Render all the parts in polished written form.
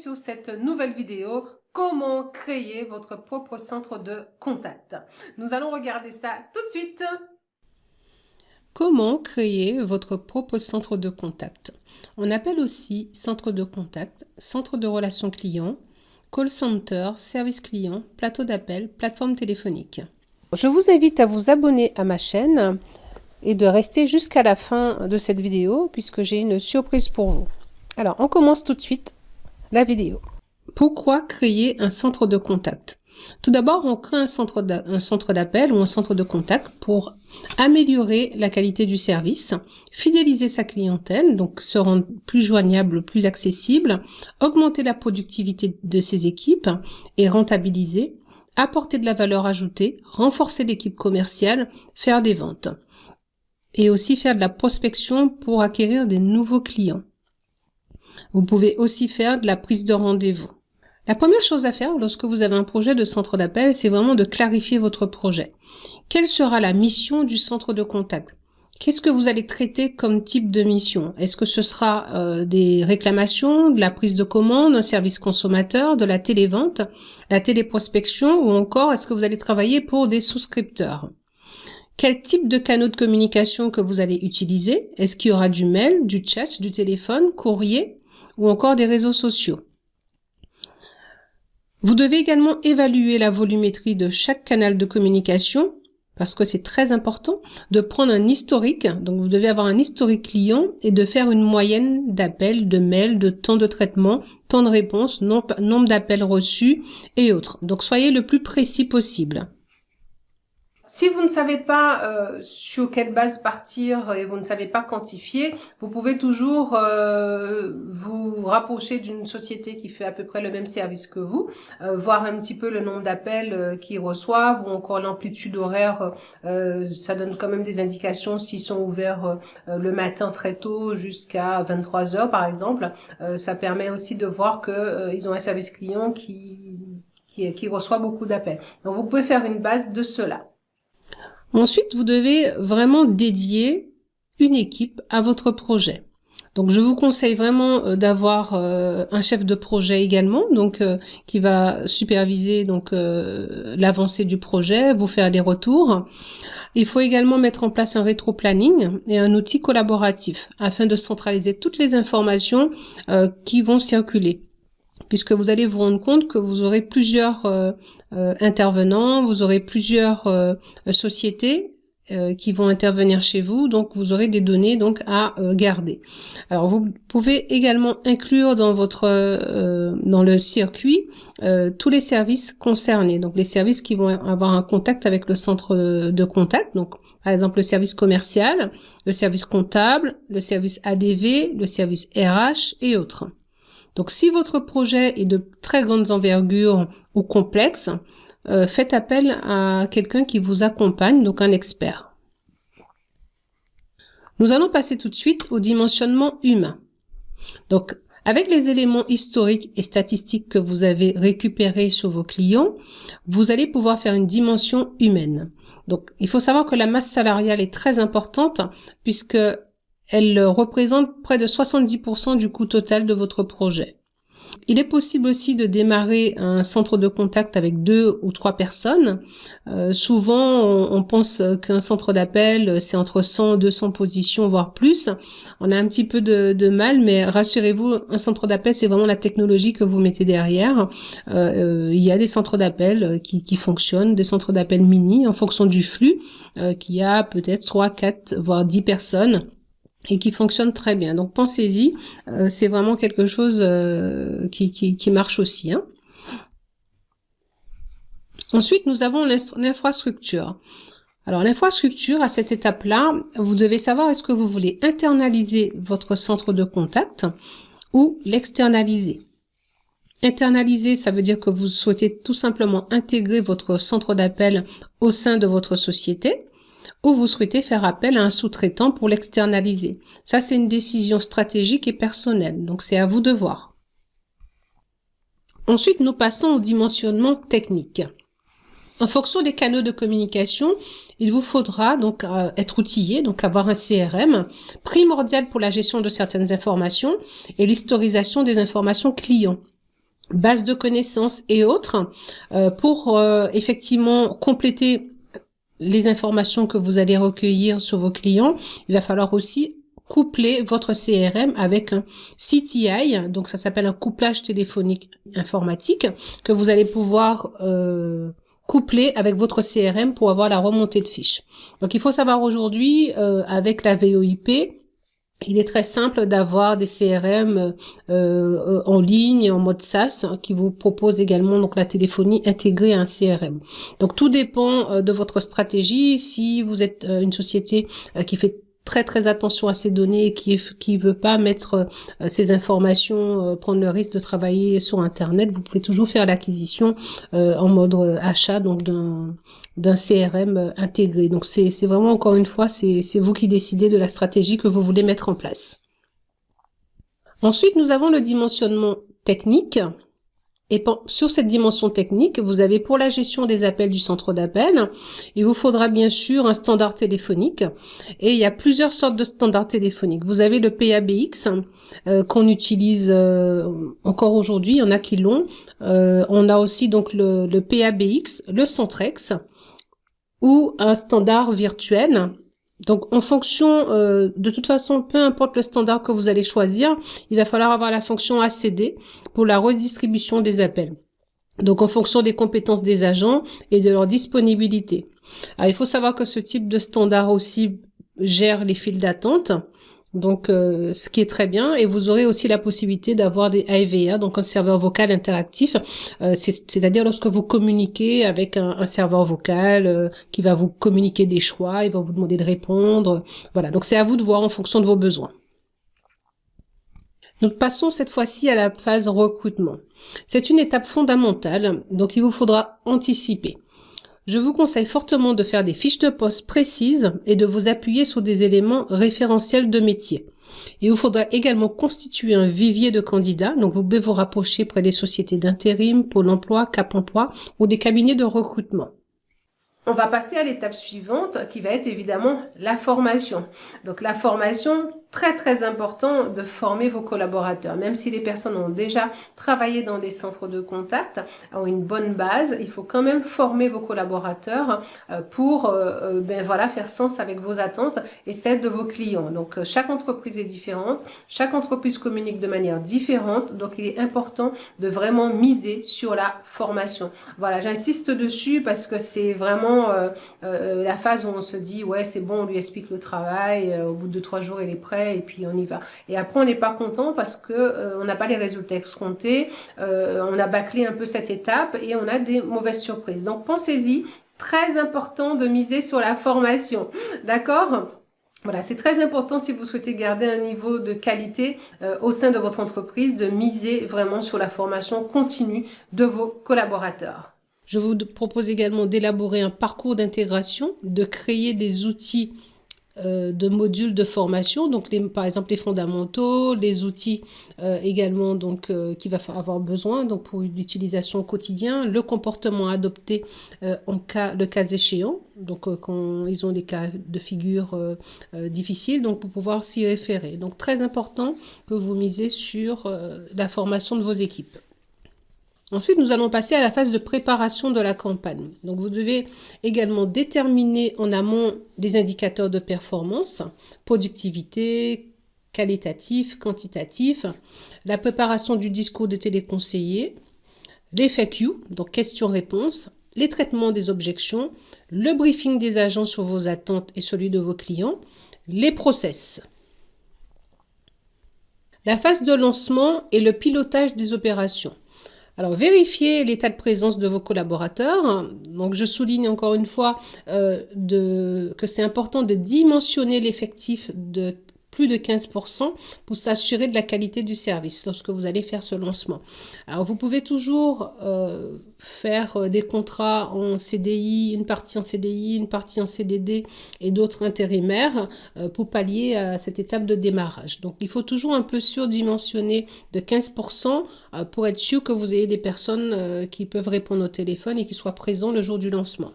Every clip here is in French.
sur cette nouvelle vidéo, comment créer votre propre centre de contact. Nous allons regarder ça tout de suite. Comment créer votre propre centre de contact? On appelle aussi centre de contact, centre de relations clients, call center, service client, plateau d'appel, plateforme téléphonique. Je vous invite à vous abonner à ma chaîne et de rester jusqu'à la fin de cette vidéo puisque j'ai une surprise pour vous. Alors, on commence tout de suite la vidéo. Pourquoi créer un centre de contact? Tout d'abord, on crée un centre d'appel ou un centre de contact pour améliorer la qualité du service, fidéliser sa clientèle, donc se rendre plus joignable, plus accessible, augmenter la productivité de ses équipes et rentabiliser, apporter de la valeur ajoutée, renforcer l'équipe commerciale, faire des ventes et aussi faire de la prospection pour acquérir des nouveaux clients. Vous pouvez aussi faire de la prise de rendez-vous. La première chose à faire lorsque vous avez un projet de centre d'appel, c'est vraiment de clarifier votre projet. Quelle sera la mission du centre de contact? Qu'est-ce que vous allez traiter comme type de mission? Est-ce que ce sera des réclamations, de la prise de commande, un service consommateur, de la télévente, la téléprospection ou encore est-ce que vous allez travailler pour des souscripteurs? Quel type de canaux de communication que vous allez utiliser? Est-ce qu'il y aura du mail, du chat, du téléphone, courrier ou encore des réseaux sociaux? Vous devez également évaluer la volumétrie de chaque canal de communication parce que c'est très important de prendre un historique. Donc, vous devez avoir un historique client et de faire une moyenne d'appels, de mails, de temps de traitement, temps de réponse, nombre d'appels reçus et autres. Donc, soyez le plus précis possible. Si vous ne savez pas sur quelle base partir et vous ne savez pas quantifier, vous pouvez toujours vous rapprocher d'une société qui fait à peu près le même service que vous, voir un petit peu le nombre d'appels qu'ils reçoivent ou encore l'amplitude horaire. Ça donne quand même des indications s'ils sont ouverts le matin très tôt jusqu'à 23 heures par exemple. Ça permet aussi de voir qu'ils ont un service client qui reçoit beaucoup d'appels. Donc vous pouvez faire une base de cela. Ensuite, vous devez vraiment dédier une équipe à votre projet. Donc, je vous conseille vraiment d'avoir un chef de projet également, donc qui va superviser donc l'avancée du projet, vous faire des retours. Il faut également mettre en place un rétro-planning et un outil collaboratif afin de centraliser toutes les informations qui vont circuler. Puisque vous allez vous rendre compte que vous aurez plusieurs intervenants, vous aurez plusieurs sociétés qui vont intervenir chez vous, donc vous aurez des données donc à garder. Alors vous pouvez également inclure dans dans le circuit tous les services concernés, donc les services qui vont avoir un contact avec le centre de contact, donc par exemple le service commercial, le service comptable, le service ADV, le service RH et autres. Donc, si votre projet est de très grande envergure ou complexe, faites appel à quelqu'un qui vous accompagne, donc un expert. Nous allons passer tout de suite au dimensionnement humain. Donc, avec les éléments historiques et statistiques que vous avez récupérés sur vos clients, vous allez pouvoir faire une dimension humaine. Donc, il faut savoir que la masse salariale est très importante puisque elle représente près de 70% du coût total de votre projet. Il est possible aussi de démarrer un centre de contact avec 2 ou 3 personnes. Souvent, on pense qu'un centre d'appel, c'est entre 100 et 200 positions, voire plus. On a un petit peu de mal, mais rassurez-vous, un centre d'appel, c'est vraiment la technologie que vous mettez derrière. Il y a des centres d'appel qui fonctionnent, des centres d'appel mini en fonction du flux, qui a peut-être 3, 4, voire 10 personnes. Et qui fonctionne très bien. Donc pensez-y, c'est vraiment quelque chose qui marche aussi. Hein. Ensuite, nous avons l'infrastructure. Alors l'infrastructure, à cette étape-là, vous devez savoir est-ce que vous voulez internaliser votre centre de contact ou l'externaliser. Internaliser, ça veut dire que vous souhaitez tout simplement intégrer votre centre d'appel au sein de votre société, ou vous souhaitez faire appel à un sous-traitant pour l'externaliser. Ça, c'est une décision stratégique et personnelle, donc c'est à vous de voir. Ensuite, nous passons au dimensionnement technique. En fonction des canaux de communication, il vous faudra donc être outillé, donc avoir un CRM, primordial pour la gestion de certaines informations et l'historisation des informations clients. base de connaissances et autres, pour effectivement compléter les informations que vous allez recueillir sur vos clients. Il va falloir aussi coupler votre CRM avec un CTI, donc ça s'appelle un couplage téléphonique informatique, que vous allez pouvoir coupler avec votre CRM pour avoir la remontée de fiches. Donc il faut savoir aujourd'hui, avec la VoIP, il est très simple d'avoir des CRM en ligne, en mode SaaS, qui vous propose également donc la téléphonie intégrée à un CRM. Donc tout dépend de votre stratégie. Si vous êtes une société qui fait très attention à ces données et qui veut pas mettre ces informations, prendre le risque de travailler sur Internet, vous pouvez toujours faire l'acquisition en mode achat, donc d'un CRM intégré. Donc c'est vraiment, encore une fois, c'est vous qui décidez de la stratégie que vous voulez mettre en place. Ensuite, nous avons le dimensionnement technique. Et sur cette dimension technique, vous avez pour la gestion des appels du centre d'appel, il vous faudra bien sûr un standard téléphonique. Et il y a plusieurs sortes de standards téléphoniques. Vous avez le PABX qu'on utilise encore aujourd'hui, il y en a qui l'ont. On a aussi donc le PABX, le Centrex, ou un standard virtuel. Donc, en fonction, de toute façon, peu importe le standard que vous allez choisir, il va falloir avoir la fonction ACD pour la redistribution des appels. Donc, en fonction des compétences des agents et de leur disponibilité. Alors, il faut savoir que ce type de standard aussi gère les files d'attente. Donc, ce qui est très bien. Et vous aurez aussi la possibilité d'avoir des AVA, donc un serveur vocal interactif. C'est-à-dire lorsque vous communiquez avec un serveur vocal qui va vous communiquer des choix, il va vous demander de répondre. Voilà, donc c'est à vous de voir en fonction de vos besoins. Nous passons cette fois-ci à la phase recrutement. C'est une étape fondamentale, donc il vous faudra anticiper. Je vous conseille fortement de faire des fiches de poste précises et de vous appuyer sur des éléments référentiels de métier. Il vous faudra également constituer un vivier de candidats, donc vous pouvez vous rapprocher près des sociétés d'intérim, Pôle emploi, Cap emploi ou des cabinets de recrutement. On va passer à l'étape suivante qui va être évidemment la formation. Donc la formation, très important de former vos collaborateurs. Même si les personnes ont déjà travaillé dans des centres de contact, ont une bonne base, il faut quand même former vos collaborateurs pour faire sens avec vos attentes et celles de vos clients. Donc chaque entreprise est différente, chaque entreprise communique de manière différente, donc il est important de vraiment miser sur la formation. Voilà, j'insiste dessus parce que c'est vraiment la phase où on se dit ouais c'est bon, on lui explique le travail, au bout de 3 jours il est prêt et puis on y va. Et après on n'est pas content parce que on n'a pas les résultats escomptés, on a bâclé un peu cette étape et on a des mauvaises surprises. Donc pensez-y, très important de miser sur la formation, d'accord ? Voilà, c'est très important si vous souhaitez garder un niveau de qualité au sein de votre entreprise, de miser vraiment sur la formation continue de vos collaborateurs. Je vous propose également d'élaborer un parcours d'intégration, de créer des outils de modules de formation, donc par exemple les fondamentaux, les outils également donc qu'il va avoir besoin donc pour l'utilisation au quotidien, le comportement adopté le cas échéant, donc quand ils ont des cas de figure difficiles, donc pour pouvoir s'y référer. Donc très important que vous misez sur la formation de vos équipes. Ensuite, nous allons passer à la phase de préparation de la campagne. Donc, vous devez également déterminer en amont des indicateurs de performance, productivité, qualitatif, quantitatif, la préparation du discours des téléconseillers, les FAQ, donc questions-réponses, les traitements des objections, le briefing des agents sur vos attentes et celui de vos clients, les process. La phase de lancement et le pilotage des opérations. Alors, vérifiez l'état de présence de vos collaborateurs. Donc, je souligne encore une fois que c'est important de dimensionner l'effectif de plus de 15% pour s'assurer de la qualité du service lorsque vous allez faire ce lancement. Alors, vous pouvez toujours faire des contrats en CDI, une partie en CDI, une partie en CDD et d'autres intérimaires pour pallier à cette étape de démarrage. Donc, il faut toujours un peu surdimensionner de 15% pour être sûr que vous ayez des personnes qui peuvent répondre au téléphone et qui soient présents le jour du lancement.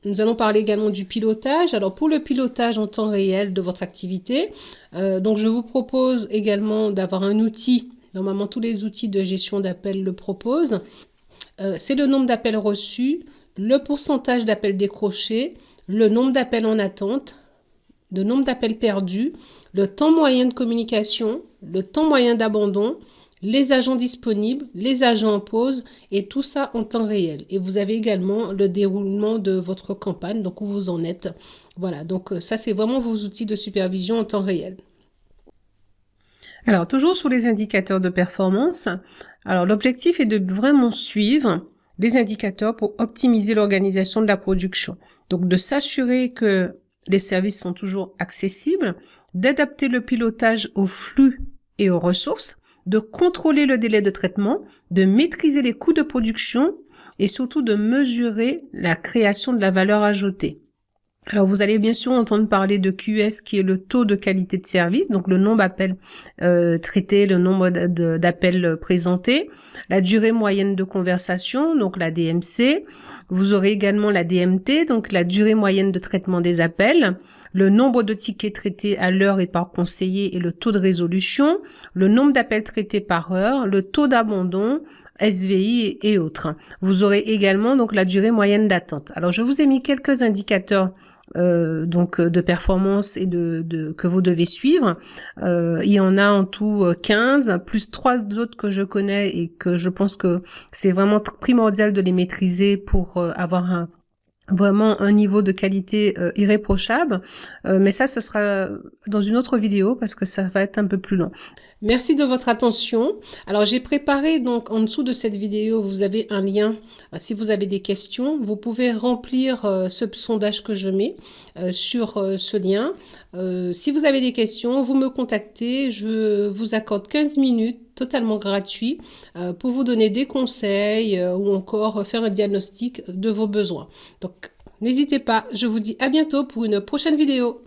Nous allons parler également du pilotage. Alors pour le pilotage en temps réel de votre activité, donc je vous propose également d'avoir un outil Normalement, tous les outils de gestion d'appels le proposent. C'est le nombre d'appels reçus, le pourcentage d'appels décrochés, le nombre d'appels en attente, le nombre d'appels perdus, le temps moyen de communication, le temps moyen d'abandon, les agents disponibles, les agents en pause et tout ça en temps réel. Et vous avez également le déroulement de votre campagne, donc où vous en êtes. Voilà, donc ça c'est vraiment vos outils de supervision en temps réel. Alors, toujours sur les indicateurs de performance, alors l'objectif est de vraiment suivre des indicateurs pour optimiser l'organisation de la production. Donc, de s'assurer que les services sont toujours accessibles, d'adapter le pilotage aux flux et aux ressources, de contrôler le délai de traitement, de maîtriser les coûts de production et surtout de mesurer la création de la valeur ajoutée. Alors, vous allez bien sûr entendre parler de QS qui est le taux de qualité de service, donc le nombre d'appels traités, le nombre d'appels présentés, la durée moyenne de conversation, donc la DMC. Vous aurez également la DMT, donc la durée moyenne de traitement des appels, le nombre de tickets traités à l'heure et par conseiller et le taux de résolution, le nombre d'appels traités par heure, le taux d'abandon, SVI et autres. Vous aurez également donc la durée moyenne d'attente. Alors, je vous ai mis quelques indicateurs donc de performance et que vous devez suivre. Il y en a en tout 15, plus 3 autres que je connais et que je pense que c'est vraiment primordial de les maîtriser pour avoir vraiment un niveau de qualité irréprochable. Mais ça, ce sera dans une autre vidéo parce que ça va être un peu plus long. Merci de votre attention. Alors, j'ai préparé donc en dessous de cette vidéo, vous avez un lien. Si vous avez des questions, vous pouvez remplir ce sondage que je mets sur ce lien. Si vous avez des questions, vous me contactez. Je vous accorde 15 minutes totalement gratuit pour vous donner des conseils ou encore faire un diagnostic de vos besoins. Donc, n'hésitez pas. Je vous dis à bientôt pour une prochaine vidéo.